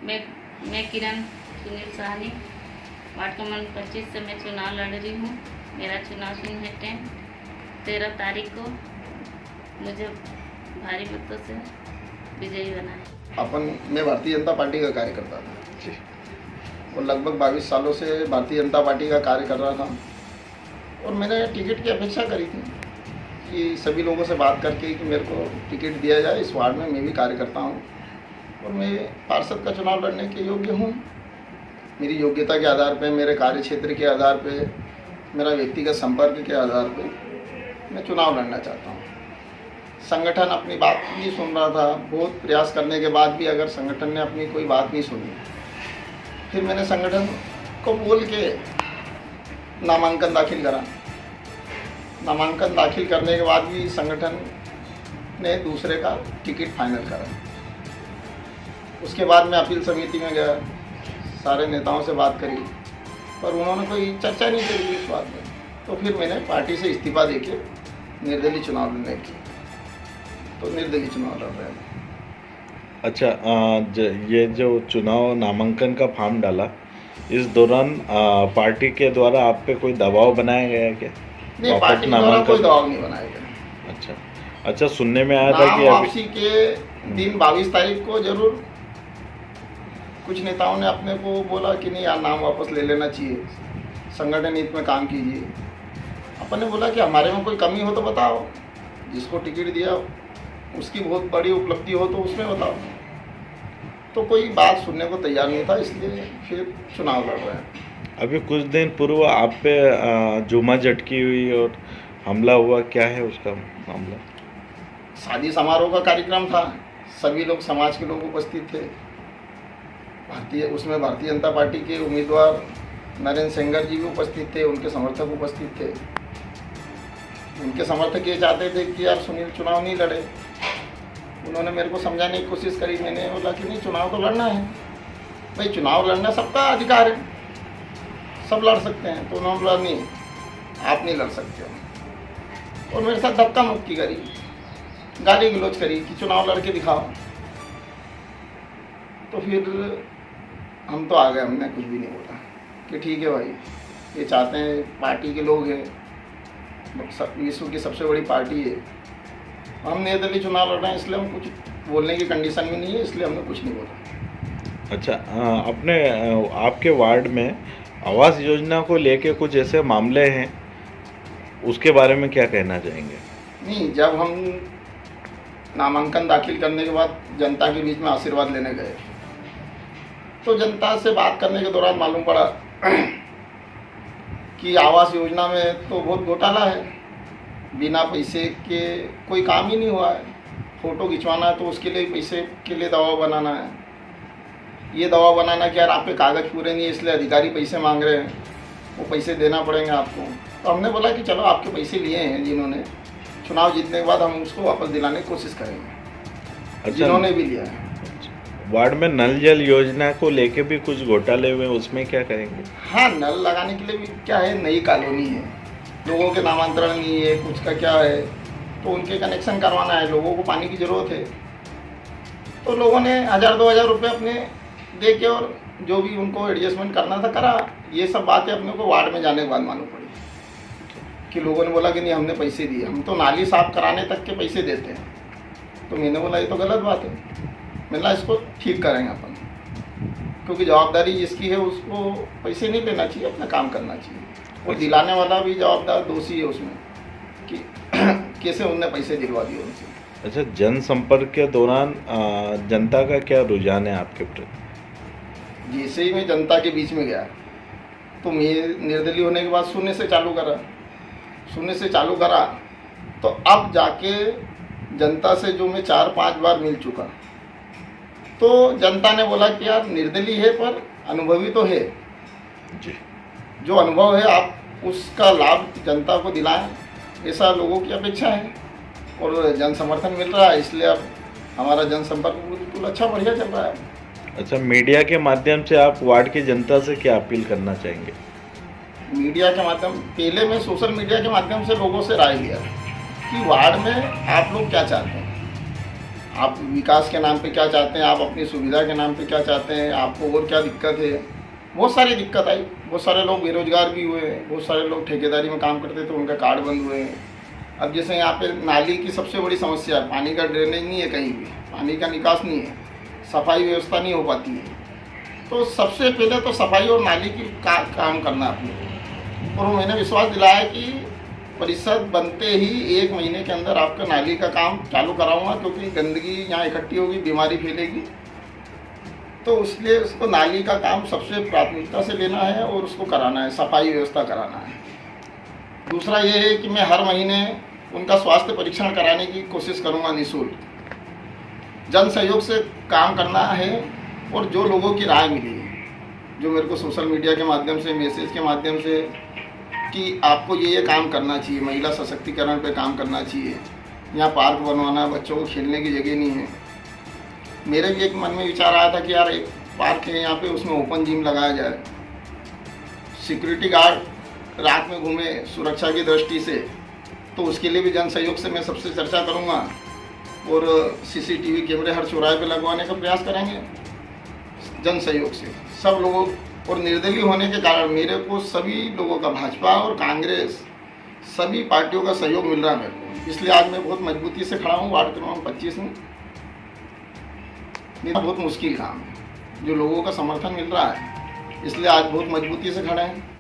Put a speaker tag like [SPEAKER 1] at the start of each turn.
[SPEAKER 1] मैं मैं किरण सुनील साहनी वार्ड क्रमांक 25 से मैं चुनाव लड़ रही हूँ। मेरा चुनाव चिन्ह है 13 तारीख को मुझे भारी मतों से विजयी बनाए।
[SPEAKER 2] मैं भारतीय जनता पार्टी का कार्यकर्ता था और लगभग 22 सालों से भारतीय जनता पार्टी का कार्य कर रहा था और मैंने टिकट की अपेक्षा करी थी कि सभी लोगों से बात करके कि मेरे को टिकट दिया जाए। इस वार्ड में मैं भी कार्य करता हूँ और मैं पार्षद का चुनाव लड़ने के योग्य हूँ। मेरी योग्यता के आधार पे, मेरे कार्य क्षेत्र के आधार पे, मेरा व्यक्तिगत संपर्क के आधार पे मैं चुनाव लड़ना चाहता हूँ। संगठन अपनी बात नहीं सुन रहा था। बहुत प्रयास करने के बाद भी अगर संगठन ने अपनी कोई बात नहीं सुनी, फिर मैंने संगठन को बोल के नामांकन दाखिल करा। नामांकन दाखिल करने के बाद भी संगठन ने दूसरे का टिकट फाइनल करा। उसके बाद मैं अपील समिति में गया, सारे नेताओं से बात करी पर उन्होंने कोई चर्चा नहीं करी इस बात में। तो फिर मैंने पार्टी से इस्तीफा देके निर्दलीय चुनाव लड़ने की, तो निर्दलीय चुनाव लड़ रहे हैं।
[SPEAKER 3] अच्छा, ये जो चुनाव नामांकन का फॉर्म डाला, इस दौरान पार्टी के द्वारा आप पे कोई दबाव बनाया गया है क्या?
[SPEAKER 2] नहीं, पार्टी द्वारा कोई दबाव नहीं बनाया गया।
[SPEAKER 3] अच्छा, सुनने में आया था कि
[SPEAKER 2] वापसी के दिन 22 तारीख को जरूर कुछ नेताओं ने अपने को बोला कि नहीं यार, नाम वापस ले लेना चाहिए, संगठन हित में काम कीजिए। अपन ने बोला कि हमारे में कोई कमी हो तो बताओ, जिसको टिकट दिया उसकी बहुत बड़ी उपलब्धि हो तो उसमें बताओ। तो कोई बात सुनने को तैयार नहीं था, इसलिए फिर चुनाव लड़ रहे हैं।
[SPEAKER 3] अभी कुछ दिन पूर्व आप पे जुमा झटकी हुई और हमला हुआ, क्या है उसका मामला?
[SPEAKER 2] शादी समारोह का कार्यक्रम था, सभी लोग, समाज के लोग उपस्थित थे। उसमें भारतीय जनता पार्टी के उम्मीदवार नरेंद्र सेंगर जी भी उपस्थित थे, उनके समर्थक उपस्थित थे। उनके समर्थक ये चाहते थे कि यार सुनील चुनाव नहीं लड़े। उन्होंने मेरे को समझाने की कोशिश करी। मैंने बोला कि नहीं, चुनाव तो लड़ना है भाई, चुनाव लड़ना सबका अधिकार है, सब लड़ सकते हैं। तो उन्होंने बोला नहीं, आप नहीं लड़ सकते हो, और मेरे साथ धक्का मुक्की करी, गाली गलौज करी कि चुनाव लड़के दिखाओ। तो फिर हम तो आ गए, हमने कुछ भी नहीं बोला कि ठीक है भाई, ये चाहते हैं, पार्टी के लोग हैं, विश्व की सबसे बड़ी पार्टी है, हम निर्दलीय चुनाव लड़ रहे हैं, इसलिए हम कुछ बोलने की कंडीशन में नहीं है, इसलिए हमने कुछ नहीं बोला।
[SPEAKER 3] अच्छा, अपने आपके वार्ड में आवास योजना को लेके कुछ ऐसे मामले हैं, उसके बारे में क्या कहना चाहेंगे?
[SPEAKER 2] नहीं, जब हम नामांकन दाखिल करने के बाद जनता के बीच में आशीर्वाद लेने गए, तो जनता से बात करने के दौरान मालूम पड़ा कि आवास योजना में तो बहुत घोटाला है, बिना पैसे के कोई काम ही नहीं हुआ है। फ़ोटो खिंचवाना है तो उसके लिए पैसे के लिए दबाव बनाना है। ये दबाव बनाना कि यार आप पे कागज़ पूरे नहीं है, इसलिए अधिकारी पैसे मांग रहे हैं, वो पैसे देना पड़ेंगे आपको। तो हमने बोला कि चलो, आपके पैसे लिए हैं जिन्होंने, चुनाव जीतने के बाद हम उसको वापस दिलाने की कोशिश करेंगे। जिन्होंने भी लिया है।
[SPEAKER 3] वार्ड में नल जल योजना को लेके भी कुछ घोटाले हुए, उसमें क्या करेंगे?
[SPEAKER 2] हाँ, नल लगाने के लिए भी क्या है, नई कॉलोनी है, लोगों के नामांतरण नहीं है, कुछ का क्या है, तो उनके कनेक्शन करवाना है, लोगों को पानी की ज़रूरत है। तो लोगों ने 1000-2000 रुपये अपने दे के और जो भी उनको एडजस्टमेंट करना था करा। ये सब बातें अपने को वार्ड में जाने के बाद मालूम पड़ी कि लोगों ने बोला कि नहीं, हमने पैसे दिए, हम तो नाली साफ कराने तक के पैसे देते हैं। तो मैंने बोला ये तो गलत बात है, मैंने इसको ठीक करेंगे अपन, क्योंकि जवाबदारी जिसकी है उसको पैसे नहीं लेना चाहिए, अपना काम करना चाहिए, और दिलाने वाला भी जवाबदार, दोषी है उसमें कि कैसे उनने पैसे दिलवा दिए उनसे।
[SPEAKER 3] अच्छा, जनसंपर्क के दौरान जनता का क्या रुझान है आपके प्रति?
[SPEAKER 2] जैसे ही मैं जनता के बीच में गया, तो मैं निर्दलीय होने के बाद शून्य से चालू करा, तो अब जाके जनता से जो मैं 4-5 बार मिल चुका, तो जनता ने बोला कि यार निर्दलीय है पर अनुभवी तो है
[SPEAKER 3] जी,
[SPEAKER 2] जो अनुभव है आप उसका लाभ जनता को दिलाएं, ऐसा लोगों की अपेक्षा है। और जन समर्थन मिल रहा है, इसलिए अब हमारा जनसंपर्क बिल्कुल अच्छा, बढ़िया चल रहा है।
[SPEAKER 3] अच्छा, मीडिया के माध्यम से आप वार्ड की जनता से क्या अपील करना चाहेंगे?
[SPEAKER 2] मीडिया के माध्यम, पहले मैं सोशल मीडिया के माध्यम से लोगों से राय लिया कि वार्ड में आप लोग क्या चाहते हैं, आप विकास के नाम पे क्या चाहते हैं, आप अपनी सुविधा के नाम पे क्या चाहते हैं, आपको और क्या दिक्कत है। बहुत सारी दिक्कत आई, बहुत सारे लोग बेरोजगार भी हुए, बहुत सारे लोग ठेकेदारी में काम करते थे उनका कार्ड बंद हुए। अब जैसे यहाँ पे नाली की सबसे बड़ी समस्या है, पानी का ड्रेनेज नहीं है, कहीं भी पानी का निकास नहीं है, सफाई व्यवस्था नहीं हो पाती है। तो सबसे पहले तो सफाई और नाली की काम करना अपने को। और मैंने विश्वास दिलाया कि परिषद बनते ही 1 महीने के अंदर आपका नाली का काम चालू कराऊंगा, क्योंकि गंदगी यहाँ इकट्ठी होगी, बीमारी फैलेगी। तो इसलिए उसको नाली का काम सबसे प्राथमिकता से लेना है और उसको कराना है, सफाई व्यवस्था कराना है। दूसरा ये है कि मैं हर महीने उनका स्वास्थ्य परीक्षण कराने की कोशिश करूँगा निःशुल्क। जन सहयोग से काम करना है और जो लोगों की राय मिली है, जो मेरे को सोशल मीडिया के माध्यम से, मैसेज के माध्यम से कि आपको ये काम करना चाहिए, महिला सशक्तिकरण पे काम करना चाहिए, यहाँ पार्क बनवाना, बच्चों को खेलने की जगह नहीं है। मेरे भी एक मन में विचार आया था कि यार एक पार्क है यहाँ पे, उसमें ओपन जिम लगाया जाए, सिक्योरिटी गार्ड रात में घूमे सुरक्षा की दृष्टि से। तो उसके लिए भी जन सहयोग से मैं सबसे चर्चा करूँगा और सीसीटीवी कैमरे हर चौराहे पे लगवाने का प्रयास करेंगे जन सहयोग से सब लोगों। और निर्दलीय होने के कारण मेरे को सभी लोगों का, भाजपा और कांग्रेस सभी पार्टियों का सहयोग मिल रहा है मेरे को, इसलिए आज मैं बहुत मजबूती से खड़ा हूँ वार्ड क्रमांक 25 में। मेरा बहुत मुश्किल काम है, जो लोगों का समर्थन मिल रहा है, इसलिए आज बहुत मजबूती से खड़े हैं।